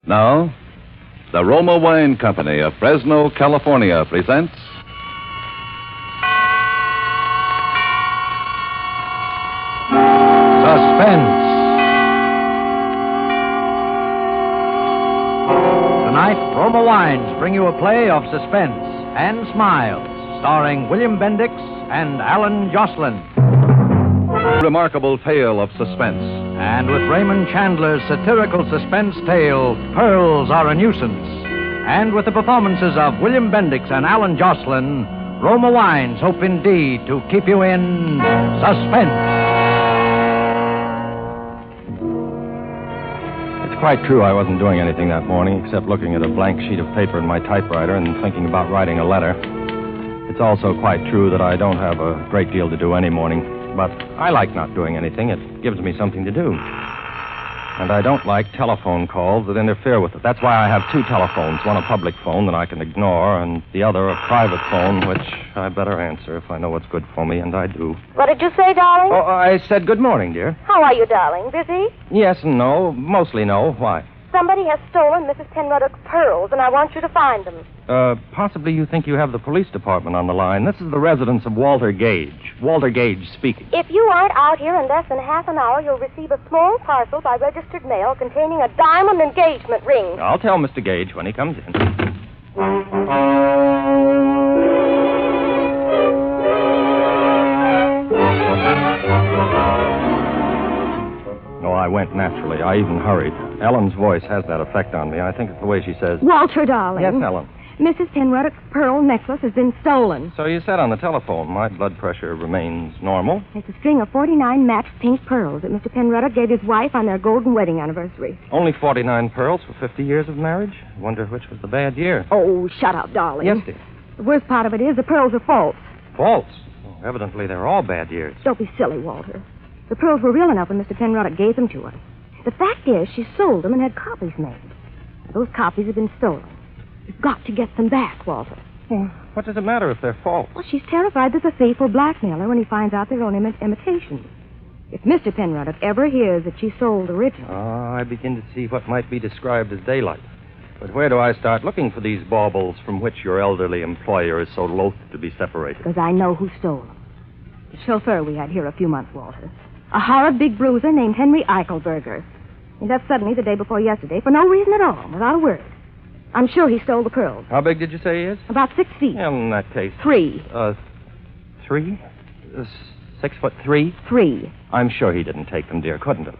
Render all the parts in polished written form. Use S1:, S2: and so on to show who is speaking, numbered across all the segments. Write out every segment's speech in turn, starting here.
S1: Now, the Roma Wine Company of Fresno, California presents
S2: Suspense. Tonight, Roma Wines bring you a play of suspense and smiles, starring William Bendix and Allyn Joslyn.
S1: Remarkable tale of suspense.
S2: And with Raymond Chandler's satirical suspense tale, Pearls Are a Nuisance. And with the performances of William Bendix and Allyn Joslyn, Roma Wines hope indeed to keep you in suspense.
S3: It's quite true I wasn't doing anything that morning except looking at a blank sheet of paper in my typewriter and thinking about writing a letter. It's also quite true that I don't have a great deal to do any morning. But I like not doing anything. It gives me something to do. And I don't like telephone calls that interfere with it. That's why I have two telephones, one a public phone that I can ignore, and the other a private phone, which I better answer if I know what's good for me, and I do.
S4: What did you say, darling?
S3: Oh, I said good morning, dear.
S4: How are you, darling? Busy?
S3: Yes and no. Mostly no. Why?
S4: Somebody has stolen Mrs. Penruddock's pearls, and I want you to find them.
S3: Possibly you think you have the police department on the line. This is the residence of Walter Gage. Walter Gage speaking.
S4: If you aren't out here in less than half an hour, you'll receive a small parcel by registered mail containing a diamond engagement ring.
S3: I'll tell Mr. Gage when he comes in. No, I went naturally. I even hurried. Ellen's voice has that effect on me. I think it's the way she says...
S5: Walter, darling.
S3: Yes, Ellen.
S5: Mrs. Penruddock's pearl necklace has been stolen.
S3: So you said on the telephone. My blood pressure remains normal.
S5: It's a string of 49 matched pink pearls that Mr. Penruddock gave his wife on their golden wedding anniversary.
S3: Only 49 pearls for 50 years of marriage? I wonder which was the bad year.
S5: Oh, shut up, darling.
S3: Yes, dear.
S5: The worst part of it is the pearls are false.
S3: False? Well, evidently, they're all bad years.
S5: Don't be silly, Walter. The pearls were real enough when Mr. Penruddock gave them to us. The fact is, she sold them and had copies made. Those copies have been stolen. You've got to get them back, Walter.
S3: Well, what does it matter if they're false?
S5: Well, she's terrified that the thief will blackmail her when he finds out they're only imitations. If Mr. Penruddock ever hears that she sold originals...
S3: I begin to see what might be described as daylight. But where do I start looking for these baubles from which your elderly employer is so loath to be separated?
S5: Because I know who stole them. The chauffeur we had here a few months, Walter. A horrid big bruiser named Henry Eichelberger. He left suddenly the day before yesterday for no reason at all, without a word. I'm sure he stole the pearls.
S3: How big did you say he is?
S5: About 6 feet.
S3: Yeah, in that case.
S5: 3.
S3: 3? 6'3"?
S5: 3.
S3: I'm sure he didn't take them, dear, couldn't have.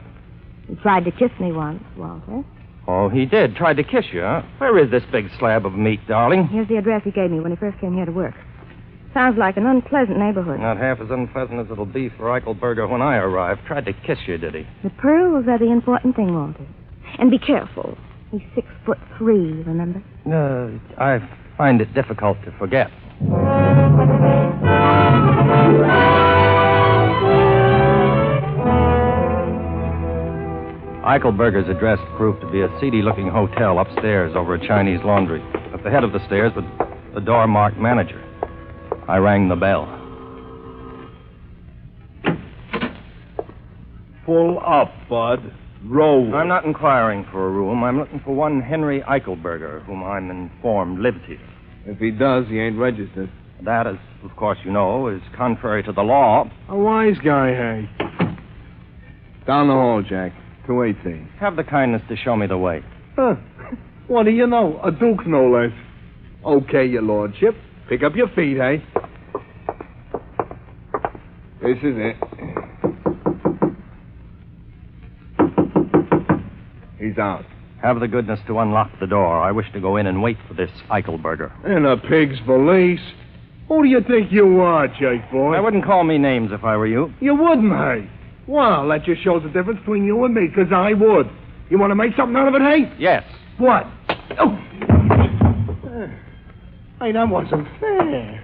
S5: He tried to kiss me once, Walter.
S3: Oh, he did. Tried to kiss you, huh? Where is this big slab of meat, darling?
S5: Here's the address he gave me when he first came here to work. Sounds like an unpleasant neighborhood.
S3: Not half as unpleasant as it'll be for Eichelberger when I arrive. Tried to kiss you, did he?
S5: The pearls are the important thing, Walter. And be careful. He's 6'3", remember?
S3: I find it difficult to forget. Eichelberger's address proved to be a seedy-looking hotel upstairs over a Chinese laundry. At the head of the stairs was the door marked manager. I rang the bell.
S6: Pull up, Bud. Roll.
S3: I'm not inquiring for a room. I'm looking for one Henry Eichelberger, whom I'm informed lives here.
S6: If he does, he ain't registered.
S3: That, as of course you know, is contrary to the law.
S6: A wise guy, hey. Down the hall, Jack. 218.
S3: Have the kindness to show me the way.
S6: Huh. What do you know? A duke, no less. Okay, your lordship. Pick up your feet, hey? This is it. He's out.
S3: Have the goodness to unlock the door. I wish to go in and wait for this Eichelberger.
S6: In a pig's valise. Who do you think you are, Jake boy?
S3: I wouldn't call me names if I were you.
S6: You wouldn't, hey? Well, that just shows the difference between you and me, because I would. You want to make something out of it, hey?
S3: Yes.
S6: What? Oh. Hey, that wasn't fair.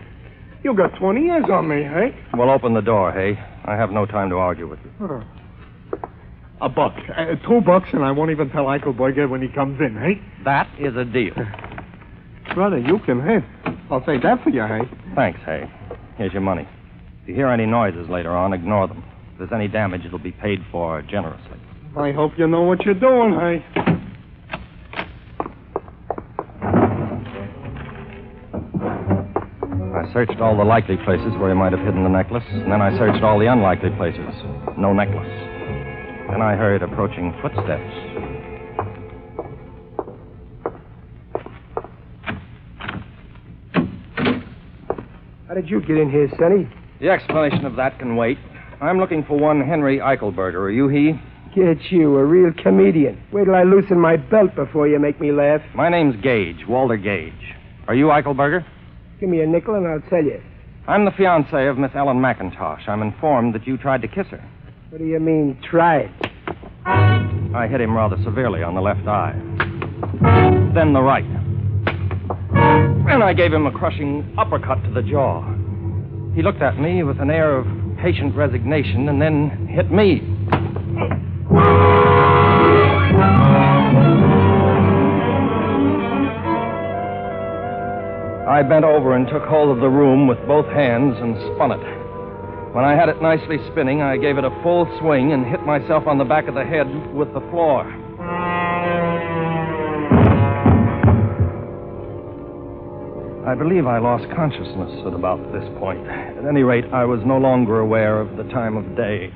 S6: You got 20 years on me, hey?
S3: Well, open the door, hey? I have no time to argue with you.
S6: Huh. $1. $2, and I won't even tell Eichelberger when he comes in, hey?
S3: That is a deal.
S6: Brother, you can hit. I'll say that for you, hey?
S3: Thanks, hey. Here's your money. If you hear any noises later on, ignore them. If there's any damage, it'll be paid for generously.
S6: I hope you know what you're doing, hey?
S3: searched all the likely places where he might have hidden the necklace, and then I searched all the unlikely places. No necklace. Then I heard approaching footsteps.
S7: How did you get in here, Sonny?
S3: The explanation of that can wait. I'm looking for one Henry Eichelberger. Are you he?
S7: Get you, a real comedian. Wait till I loosen my belt before you make me laugh.
S3: My name's Gage, Walter Gage. Are you Eichelberger?
S7: Give me a nickel and I'll tell you.
S3: I'm the fiancé of Miss Ellen McIntosh. I'm informed that you tried to kiss her.
S7: What do you mean, tried?
S3: I hit him rather severely on the left eye. Then the right. And I gave him a crushing uppercut to the jaw. He looked at me with an air of patient resignation and then hit me. I bent over and took hold of the room with both hands and spun it. When I had it nicely spinning, I gave it a full swing and hit myself on the back of the head with the floor. I believe I lost consciousness at about this point. At any rate, I was no longer aware of the time of day.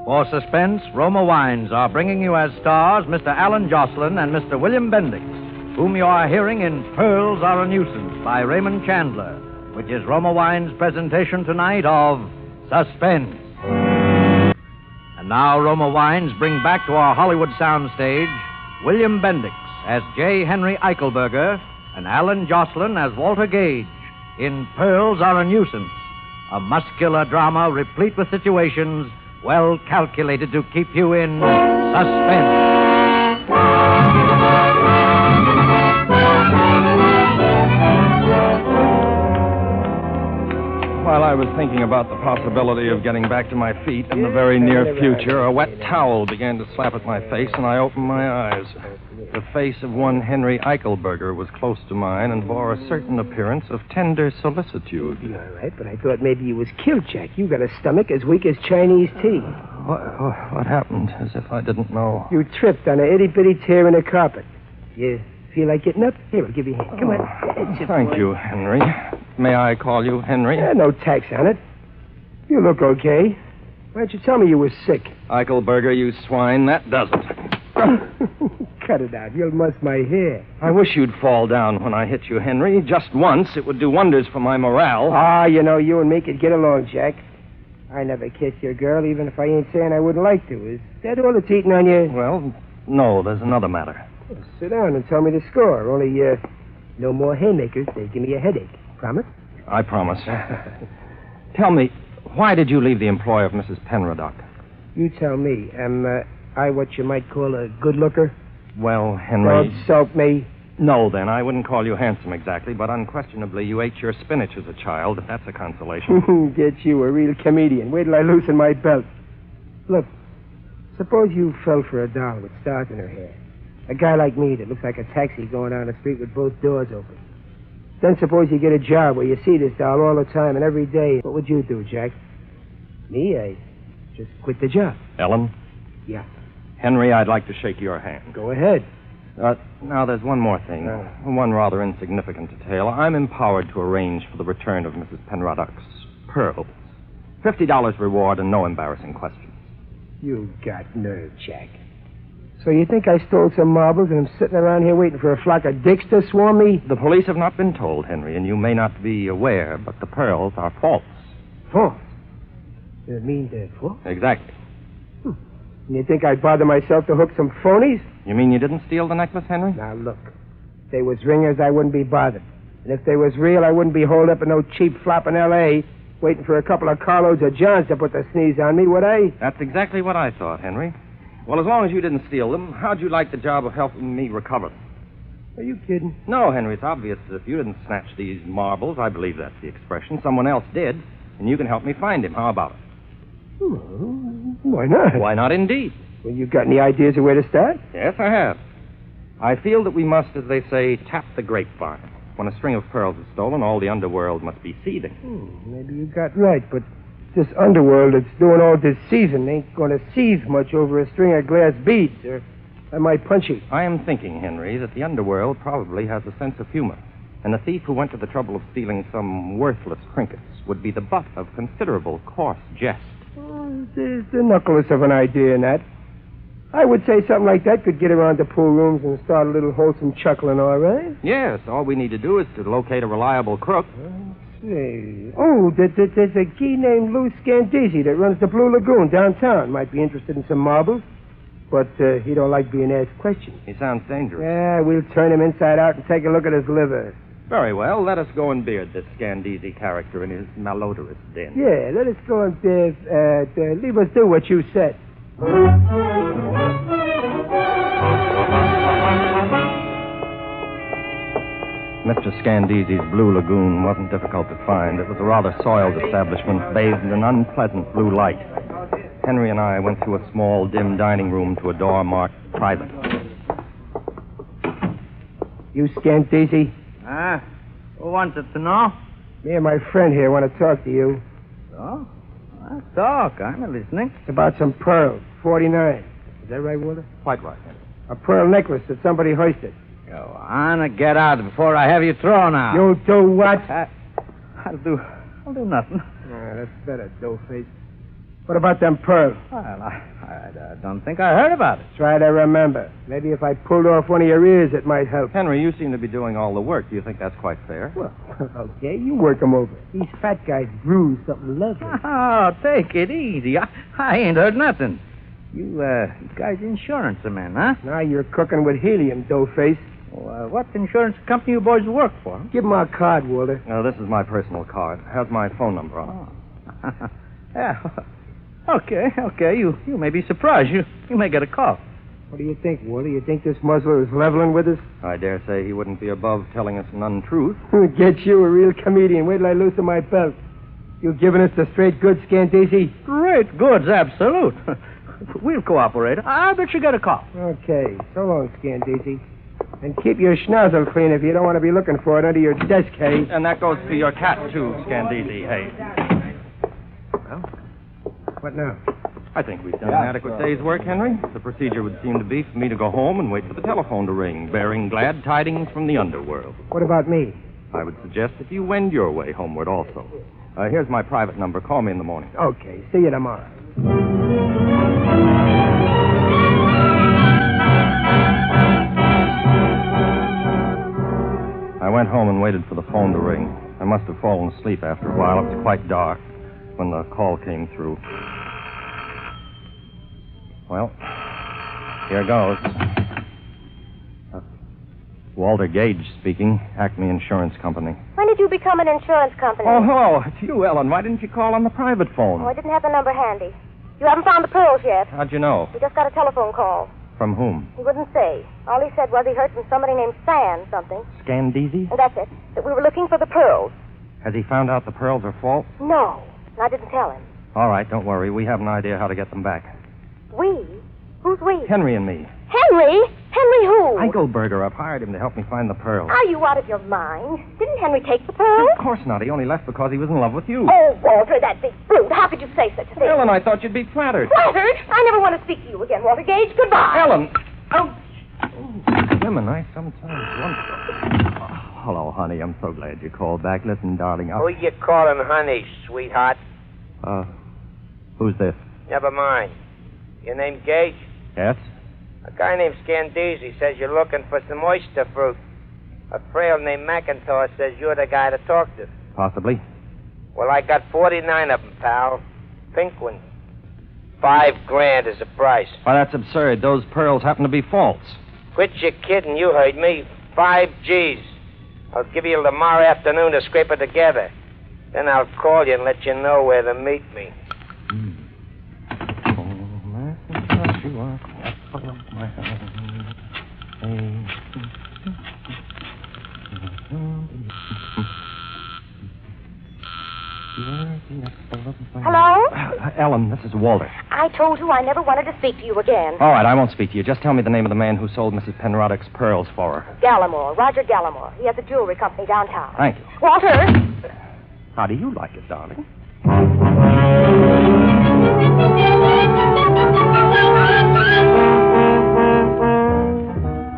S2: For Suspense, Roma Wines are bringing you as stars Mr. Allyn Joslyn and Mr. William Bendix, whom you are hearing in Pearls Are a Nuisance by Raymond Chandler, which is Roma Wines' presentation tonight of Suspense. And now Roma Wines bring back to our Hollywood soundstage William Bendix as J. Henry Eichelberger and Allyn Joslyn as Walter Gage in Pearls Are a Nuisance, a muscular drama replete with situations well calculated to keep you in suspense.
S3: While I was thinking about the possibility of getting back to my feet in the very near future, a wet towel began to slap at my face, and I opened my eyes. The face of one Henry Eichelberger was close to mine and bore a certain appearance of tender solicitude.
S7: All right, but I thought maybe you was killed, Jack. You got a stomach as weak as Chinese tea.
S3: What happened? As if I didn't know.
S7: You tripped on a itty-bitty tear in the carpet. You feel like getting up? Here, I'll give you a hand. Come on.
S3: Thank you, Henry. May I call you Henry?
S7: Yeah, no tax on it. You look okay. Why don't you tell me you were sick?
S3: Eichelberger, you swine, that does it.
S7: Cut it out. You'll muss my hair.
S3: I wish you'd fall down when I hit you, Henry. Just once. It would do wonders for my morale.
S7: Ah, you know, you and me could get along, Jack. I never kiss your girl, even if I ain't saying I wouldn't like to. Is that all that's eating on you?
S3: Well, no, there's another matter.
S7: Well, sit down and tell me the score. Only, no more haymakers. They give me a headache. Promise?
S3: I promise. Tell me, why did you leave the employ of Mrs. Penraddock?
S7: You tell me. Am I what you might call a good looker?
S3: Well, Henry...
S7: Don't soap me.
S3: No, then. I wouldn't call you handsome exactly, but unquestionably you ate your spinach as a child, if that's a consolation.
S7: Get you, a real comedian. Wait till I loosen my belt. Look, suppose you fell for a doll with stars in her hair. A guy like me that looks like a taxi going down the street with both doors open. Then suppose you get a job where you see this doll all the time and every day. What would you do, Jack? Me, I'd just quit the job.
S3: Ellen?
S7: Yeah.
S3: Henry, I'd like to shake your hand.
S7: Go ahead.
S3: Now, there's one more thing. One rather insignificant detail. I'm empowered to arrange for the return of Mrs. Penraddock's pearls. $50 reward and no embarrassing questions.
S7: You got nerve, Jack. So you think I stole some marbles and I'm sitting around here waiting for a flock of dicks to swarm me?
S3: The police have not been told, Henry, and you may not be aware, but the pearls are false.
S7: False? You mean they're false?
S3: Exactly.
S7: And you think I'd bother myself to hook some phonies?
S3: You mean you didn't steal the necklace, Henry?
S7: Now, look. If they was ringers, I wouldn't be bothered. And if they was real, I wouldn't be holed up in no cheap flop in L.A., waiting for a couple of carloads of Johns to put the sneeze on me, would I?
S3: That's exactly what I thought, Henry. Well, as long as you didn't steal them, how'd you like the job of helping me recover them?
S7: Are you kidding?
S3: No, Henry, it's obvious that if you didn't snatch these marbles, I believe that's the expression, someone else did, and you can help me find him. How about it?
S7: Well, why not?
S3: Why not, indeed?
S7: Well, you got any ideas of where to start?
S3: Yes, I have. I feel that we must, as they say, tap the grapevine. When a string of pearls is stolen, all the underworld must be seething.
S7: Maybe you got right, but This underworld that's doing all this season ain't going to seethe much over a string of glass beads, or I might punch you.
S3: I am thinking, Henry, that the underworld probably has a sense of humor. And the thief who went to the trouble of stealing some worthless trinkets would be the butt of considerable coarse jest.
S7: There's the knuckles of an idea in that. I would say something like that could get around the pool rooms and start a little wholesome chuckling, all right?
S3: Yes, all we need to do is to locate a reliable crook.
S7: Say, oh, there's a key named Lou Scandisi that runs the Blue Lagoon downtown. Might be interested in some marbles, but he don't like being asked questions.
S3: He sounds dangerous.
S7: Yeah, we'll turn him inside out and take a look at his liver.
S3: Very well, let us go and beard this Scandisi character in his malodorous den.
S7: Yeah, let us go and leave us do what you said.
S3: Mr. Scandisi's Blue Lagoon wasn't difficult to find. It was a rather soiled establishment, bathed in an unpleasant blue light. Henry and I went through a small, dim dining room to a door marked private.
S7: You Scandisi?
S2: Who wanted to know?
S7: Me and my friend here want to talk to you.
S2: Oh? Talk. I'm listening.
S7: It's about some pearls, 49. Is that right, Walter?
S3: Quite right, Henry.
S7: A pearl necklace that somebody hoisted.
S2: Go on and get out before I have you thrown out.
S7: You'll do what?
S2: I'll do nothing.
S7: That's better, doughface. What about them pearls?
S2: Well, I don't think I heard about it.
S7: Try to remember. Maybe if I pulled off one of your ears, it might help.
S3: Henry, you seem to be doing all the work. Do you think that's quite fair?
S7: Well, okay, you work them over. These fat guys brew something lovely.
S2: Oh, take it easy. I ain't heard nothing. You guys insurance men, huh?
S7: Now you're cooking with helium, doughface.
S2: Well, what insurance company you boys work for?
S7: Give him our card, Walter.
S3: No, this is my personal card. It has my phone number on it.
S2: Yeah. Okay. You may be surprised. You may get a call.
S7: What do you think, Walter? You think this muzzler is leveling with us?
S3: I dare say he wouldn't be above telling us an untruth.
S7: Get you a real comedian. Wait till I loosen my belt. You giving us the straight goods, Scandisi?
S2: Straight goods, absolute. We'll cooperate. I bet you get a call.
S7: Okay. So long, Scandisi. And keep your schnozzle clean if you don't want to be looking for it under your desk, hey?
S3: And that goes to your cat, too, Scandisi, hey.
S7: Well, what now?
S3: I think we've done an adequate day's work, Henry. The procedure would seem to be for me to go home and wait for the telephone to ring, bearing glad tidings from the underworld.
S7: What about me?
S3: I would suggest that you wend your way homeward also. Here's my private number. Call me in the morning.
S7: Okay. See you tomorrow.
S3: I went home and waited for the phone to ring. I must have fallen asleep after a while. It was quite dark when the call came through. Well, here goes. Walter Gage speaking, Acme Insurance Company.
S4: When did you become an insurance company?
S3: Oh, it's you, Ellen. Why didn't you call on the private phone?
S4: Oh, I didn't have the number handy. You haven't found the pearls yet.
S3: How'd you know?
S4: We just got a telephone call.
S3: From whom?
S4: He wouldn't say. All he said was he heard from somebody named Sam something.
S3: Scandisi?
S4: And that's it. That we were looking for the pearls.
S3: Has he found out the pearls are false?
S4: No. And I didn't tell him.
S3: All right, don't worry. We have an idea how to get them back.
S4: We? Who's we?
S3: Henry and me.
S4: Henry? Henry who?
S3: Eichelberger. I've hired him to help me find the pearls.
S4: Are you out of your mind? Didn't Henry take the pearls?
S3: Of course not. He only left because he was in love with you.
S4: Oh, Walter, that big brute. How could you say such a thing?
S3: Ellen, I thought you'd be flattered.
S4: Flattered? I never want to speak to you again, Walter Gage. Goodbye.
S3: Ellen! Oh! Women, I sometimes wonder. Oh, hello, honey. I'm so glad you called back. Listen, darling,
S8: Who you calling honey, sweetheart?
S3: Who's this?
S8: Never mind. Your name Gage?
S3: Yes?
S8: A guy named Scandisi says you're looking for some oyster fruit. A frail named McIntosh says you're the guy to talk to.
S3: Possibly.
S8: Well, I got 49 of them, pal. Pink ones. $5,000 is the price.
S3: Why, that's absurd. Those pearls happen to be false.
S8: Quit your kidding. You heard me. 5 G's. I'll give you tomorrow afternoon to scrape it together. Then I'll call you and let you know where to meet me.
S4: Hello?
S3: Ellen, this is Walter.
S4: I told you I never wanted to speak to you again.
S3: All right, I won't speak to you. Just tell me the name of the man who sold Mrs. Penroddick's pearls for her.
S4: Gallimore, Roger Gallimore. He has a jewelry company downtown.
S3: Thank you.
S4: Walter!
S3: How do you like it, darling?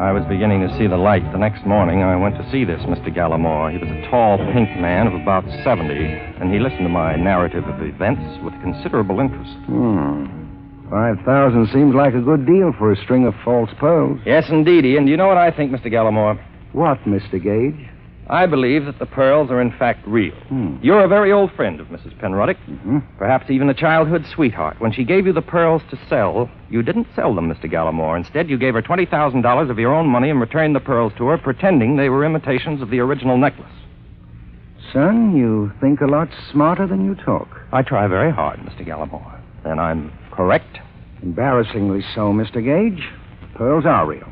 S3: I was beginning to see the light. The next morning, I went to see this Mr. Gallimore. He was a tall, pink man of about 70, and he listened to my narrative of events with considerable interest.
S9: 5,000 seems like a good deal for a string of false pearls.
S3: Yes, indeedy. And you know what I think, Mr. Gallimore?
S9: What, Mr. Gage?
S3: I believe that the pearls are in fact real. You're a very old friend of Mrs. Penruddock. Perhaps even a childhood sweetheart. When she gave you the pearls to sell, you didn't sell them, Mr. Gallimore. Instead, you gave her $20,000 of your own money and returned the pearls to her, pretending they were imitations of the original necklace.
S9: Son, you think a lot smarter than you talk.
S3: I try very hard, Mr. Gallimore. Then I'm correct?
S9: Embarrassingly so, Mr. Gage. Pearls are real.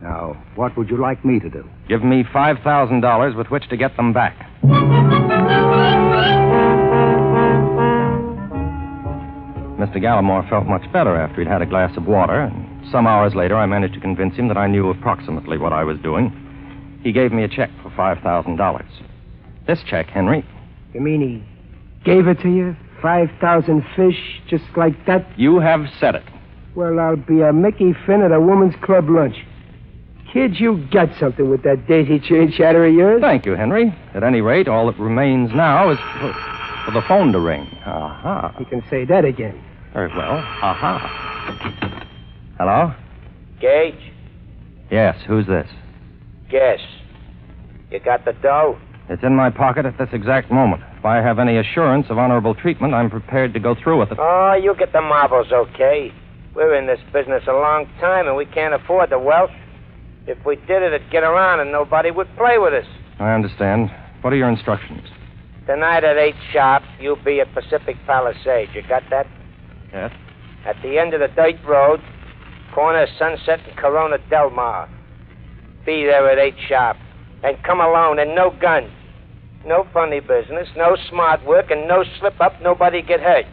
S9: Now, what would you like me to do?
S3: Give me $5,000 with which to get them back. Mr. Gallimore felt much better after he'd had a glass of water, and some hours later I managed to convince him that I knew approximately what I was doing. He gave me a check for $5,000. This check, Henry.
S7: You mean he gave it to you? 5,000 fish, just like that?
S3: You have said it.
S7: Well, I'll be a Mickey Finn at a woman's club lunch. Kid, you got something with that daisy chain chatter of yours.
S3: Thank you, Henry. At any rate, all that remains now is for the phone to ring. Aha.
S7: You can say that again.
S3: Very well. Aha. Hello?
S8: Gage?
S3: Yes, who's this?
S8: Guess. You got the dough?
S3: It's in my pocket at this exact moment. If I have any assurance of honorable treatment, I'm prepared to go through with it.
S8: Oh, you get the marbles, okay? We're in this business a long time, and we can't afford the wealth. If we did it, it'd get around, and nobody would play with us.
S3: I understand. What are your instructions?
S8: Tonight at 8 sharp, you'll be at Pacific Palisades. You got that?
S3: Yes.
S8: At the end of the dirt road, corner of Sunset and Corona Del Mar. Be there at 8 sharp. And come alone, and no guns. No funny business, no smart work, and no slip-up, nobody get hurt.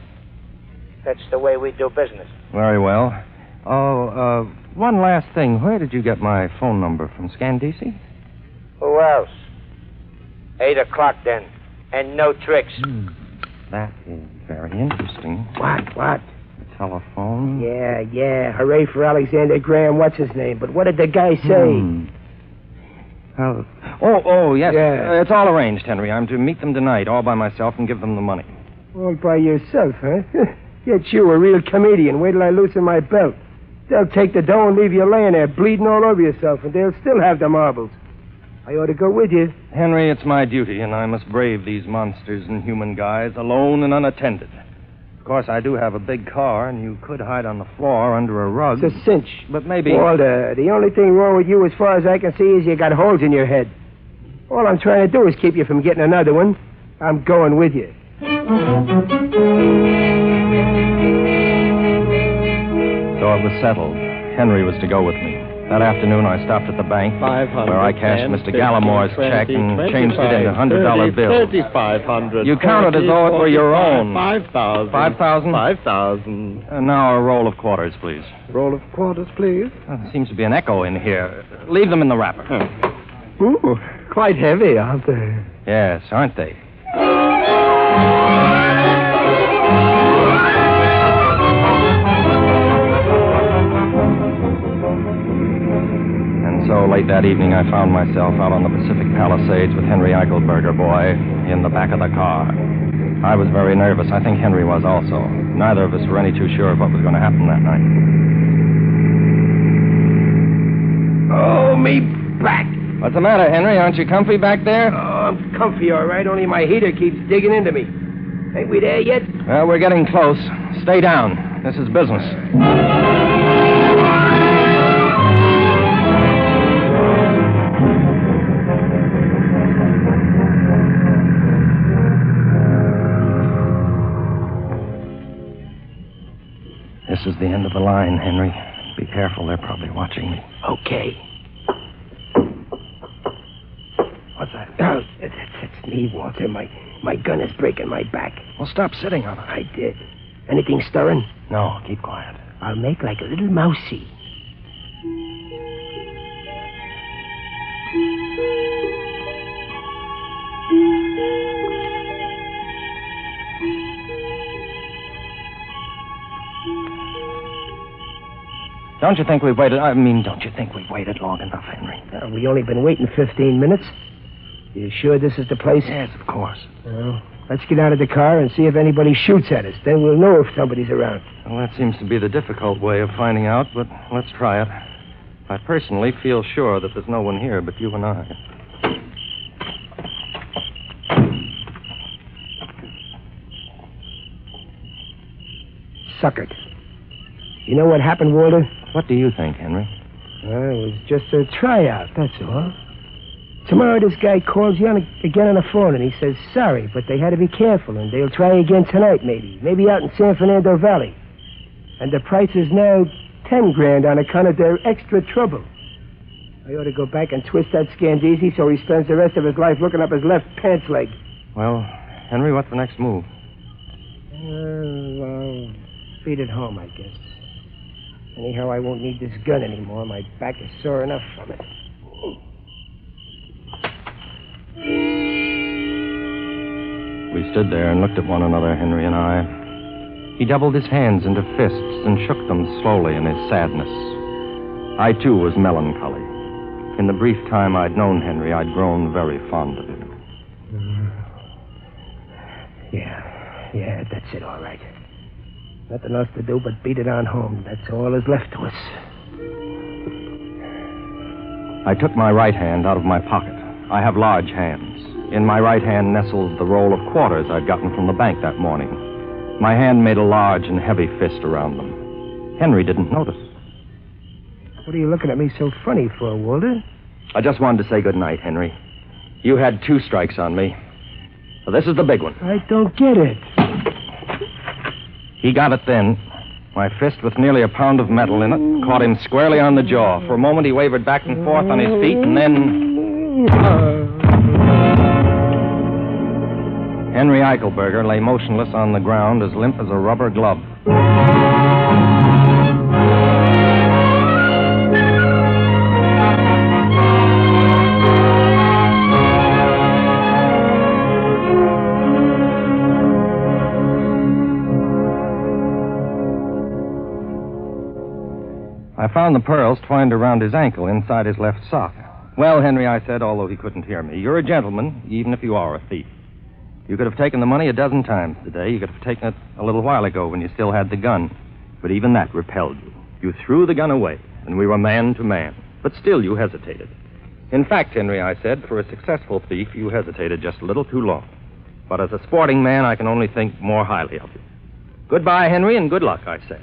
S8: That's the way we do business.
S3: Very well. Oh, one last thing. Where did you get my phone number from, Scandalous?
S8: Who else? 8 o'clock, then. And no tricks.
S3: That is very interesting.
S7: What?
S3: The telephone.
S7: Yeah. Hooray for Alexander Graham, what's his name? But what did the guy say?
S3: Oh, yes.
S7: Yeah.
S3: It's all arranged, Henry. I'm to meet them tonight, all by myself, and give them the money.
S7: All by yourself, huh? Get you a real comedian. Wait till I loosen my belt. They'll take the dough and leave you laying there bleeding all over yourself, and they'll still have the marbles. I ought to go with you.
S3: Henry, it's my duty, and I must brave these monsters and human guys alone and unattended. Of course, I do have a big car, and you could hide on the floor under a rug.
S7: It's a cinch.
S3: But maybe...
S7: Walter, the only thing wrong with you, as far as I can see, is you got holes in your head. All I'm trying to do is keep you from getting another one. I'm going with you.
S3: So it was settled. Henry was to go with me. That afternoon, I stopped at the bank where I cashed Mr. Gallimore's check and changed it into $100 bills.
S10: 3,500.
S3: You counted as though it were your own.
S10: 5,000.
S3: 5,000?
S10: 5,000.
S3: And now a roll of quarters, please.
S10: Roll of quarters, please.
S3: There seems to be an echo in here. Leave them in the wrapper.
S7: Ooh, quite heavy, aren't they?
S3: Yes, aren't they? So late that evening, I found myself out on the Pacific Palisades with Henry Eichelberger, boy, in the back of the car. I was very nervous. I think Henry was also. Neither of us were any too sure of what was going to happen that night.
S7: Oh, me back.
S3: What's the matter, Henry? Aren't you comfy back there?
S7: Oh, I'm comfy, all right. Only my heater keeps digging into me. Ain't we there yet?
S3: Well, we're getting close. Stay down. This is business. This is the end of the line, Henry. Be careful. They're probably watching me.
S7: Okay.
S3: What's that?
S7: Oh, that's me, Walter. My gun is breaking my back.
S3: Well, stop sitting on it.
S7: I did. Anything stirring?
S3: No, keep quiet.
S7: I'll make like a little mousie.
S3: Don't you think we've waited long enough, Henry?
S7: We only been waiting 15 minutes. You sure this is the place?
S3: Yes, of course.
S7: Well, let's get out of the car and see if anybody shoots at us. Then we'll know if somebody's around.
S3: Well, that seems to be the difficult way of finding out, but let's try it. I personally feel sure that there's no one here but you and I.
S7: Suckered. You know what happened, Walter?
S3: What do you think, Henry?
S7: Well, it was just a tryout, that's all. Tomorrow this guy calls you again on the phone and he says sorry, but they had to be careful and they'll try again tonight maybe. Maybe out in San Fernando Valley. And the price is now 10 grand on account of their extra trouble. I ought to go back and twist that Scandisi so he spends the rest of his life looking up his left pants leg.
S3: Well, Henry, what's the next move?
S7: I'll beat it home, I guess. Anyhow, I won't need this gun anymore. My back is sore enough from it.
S3: We stood there and looked at one another, Henry and I. He doubled his hands into fists and shook them slowly in his sadness. I, too, was melancholy. In the brief time I'd known Henry, I'd grown very fond of him. Yeah, that's it, all right. Nothing else to do but beat it on home. That's all is left to us. I took my right hand out of my pocket. I have large hands. In my right hand nestled the roll of quarters I'd gotten from the bank that morning. My hand made a large and heavy fist around them. Henry didn't notice.
S7: What are you looking at me so funny for, Walter?
S3: I just wanted to say good night, Henry. You had 2 strikes on me. Well, this is the big one.
S7: I don't get it.
S3: He got it then. My fist, with nearly a pound of metal in it, caught him squarely on the jaw. For a moment, he wavered back and forth on his feet, and then... Henry Eichelberger lay motionless on the ground, as limp as a rubber glove. I found the pearls twined around his ankle inside his left sock. Well, Henry, I said, although he couldn't hear me, you're a gentleman, even if you are a thief. You could have taken the money a dozen times today. You could have taken it a little while ago when you still had the gun. But even that repelled you. You threw the gun away, and we were man to man. But still you hesitated. In fact, Henry, I said, for a successful thief, you hesitated just a little too long. But as a sporting man, I can only think more highly of you. Goodbye, Henry, and good luck, I say.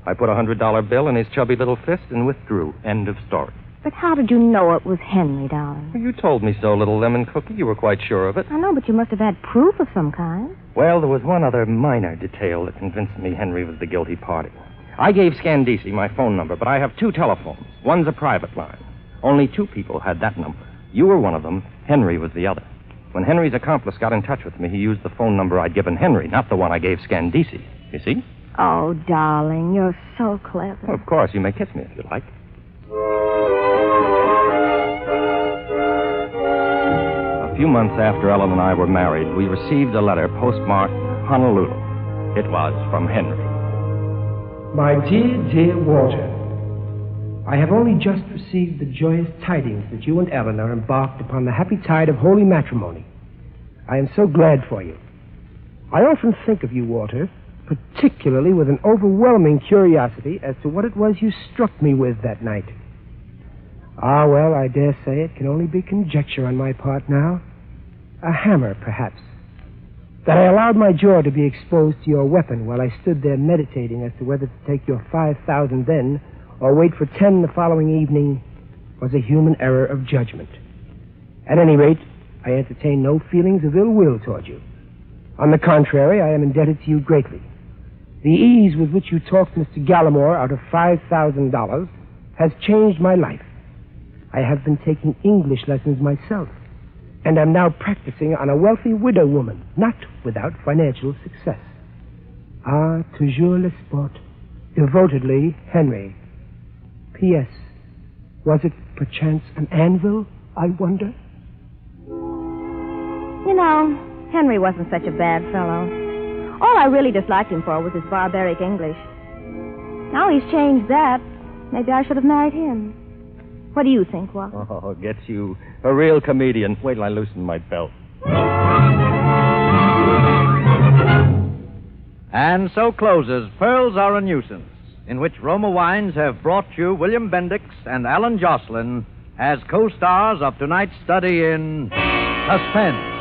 S3: I put a $100 bill in his chubby little fist and withdrew. End of story.
S5: But how did you know it was Henry, darling?
S3: You told me so, little lemon cookie. You were quite sure of it.
S5: I know, but you must have had proof of some kind.
S3: Well, there was one other minor detail that convinced me Henry was the guilty party. I gave Scandisi my phone number, but I have 2 telephones. One's a private line. Only 2 people had that number. You were one of them. Henry was the other. When Henry's accomplice got in touch with me, he used the phone number I'd given Henry, not the one I gave Scandisi. You see?
S5: Oh, darling, you're so clever.
S3: Well, of course, you may kiss me if you like. A few months after Ellen and I were married, we received a letter postmarked Honolulu. It was from Henry.
S7: My dear Walter, I have only just received the joyous tidings that you and Ellen are embarked upon the happy tide of holy matrimony. I am so glad for you. I often think of you, Walter, particularly with an overwhelming curiosity as to what it was you struck me with that night. Ah, well, I dare say it can only be conjecture on my part now. A hammer, perhaps. That I allowed my jaw to be exposed to your weapon while I stood there meditating as to whether to take your 5,000 then or wait for 10 the following evening was a human error of judgment. At any rate, I entertain no feelings of ill will toward you. On the contrary, I am indebted to you greatly. The ease with which you talked Mr. Gallimore out of $5,000 has changed my life. I have been taking English lessons myself, and am now practicing on a wealthy widow woman, not without financial success. Ah, toujours le sport. Devotedly, Henry. P.S. Was it perchance an anvil, I wonder?
S5: You know, Henry wasn't such a bad fellow. All I really disliked him for was his barbaric English. Now he's changed that. Maybe I should have married him. What do you think, Walter?
S3: Oh, gets you a real comedian. Wait till I loosen my belt.
S2: And so closes Pearls Are a Nuisance, in which Roma Wines have brought you William Bendix and Allyn Joslyn as co-stars of tonight's study in Suspense.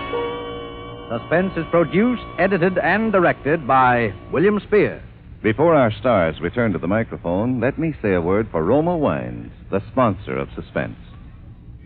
S2: Suspense is produced, edited, and directed by William Spear.
S1: Before our stars return to the microphone, let me say a word for Roma Wines, the sponsor of Suspense.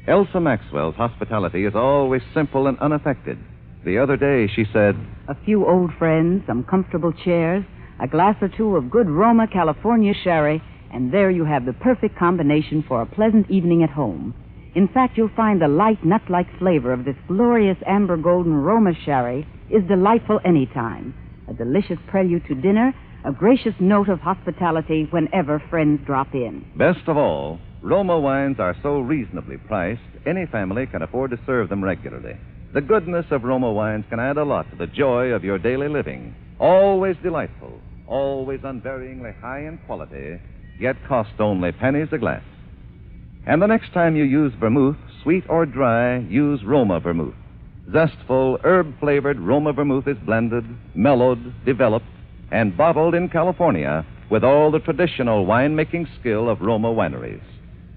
S1: Elsa Maxwell's hospitality is always simple and unaffected. The other day she said,
S11: A few old friends, some comfortable chairs, a glass or two of good Roma California sherry, and there you have the perfect combination for a pleasant evening at home. In fact, you'll find the light, nut-like flavor of this glorious amber golden Roma sherry is delightful any time. A delicious prelude to dinner, a gracious note of hospitality whenever friends drop in.
S1: best of all, Roma Wines are so reasonably priced, any family can afford to serve them regularly. The goodness of Roma Wines can add a lot to the joy of your daily living. Always delightful, always unvaryingly high in quality, yet cost only pennies a glass. And the next time you use vermouth, sweet or dry, use Roma vermouth. Zestful, herb-flavored Roma vermouth is blended, mellowed, developed, and bottled in California with all the traditional winemaking skill of Roma wineries.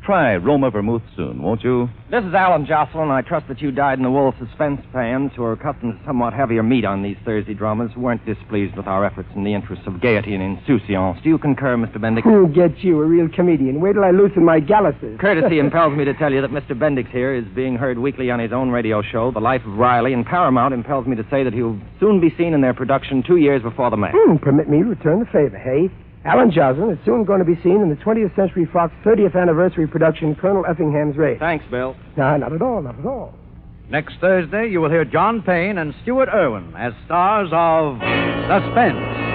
S1: Try Roma vermouth soon, won't you?
S3: This is Allyn Joslyn. I trust that you dyed-in-the-wool suspense fans who are accustomed to somewhat heavier meat on these Thursday dramas weren't displeased with our efforts in the interests of gaiety and insouciance. Do you concur, Mr. Bendix?
S7: Who gets you, a real comedian? Wait till I loosen my galluses.
S3: Courtesy impels me to tell you that Mr. Bendix here is being heard weekly on his own radio show, The Life of Riley, and Paramount impels me to say that he'll soon be seen in their production 2 years before the match.
S7: Permit me to return the favor, hey? Allyn Joslyn is soon going to be seen in the 20th Century Fox 30th anniversary production, Colonel Effingham's Race.
S3: Thanks, Bill.
S7: No, not at all, not at all.
S2: Next Thursday, you will hear John Payne and Stuart Irwin as stars of Suspense.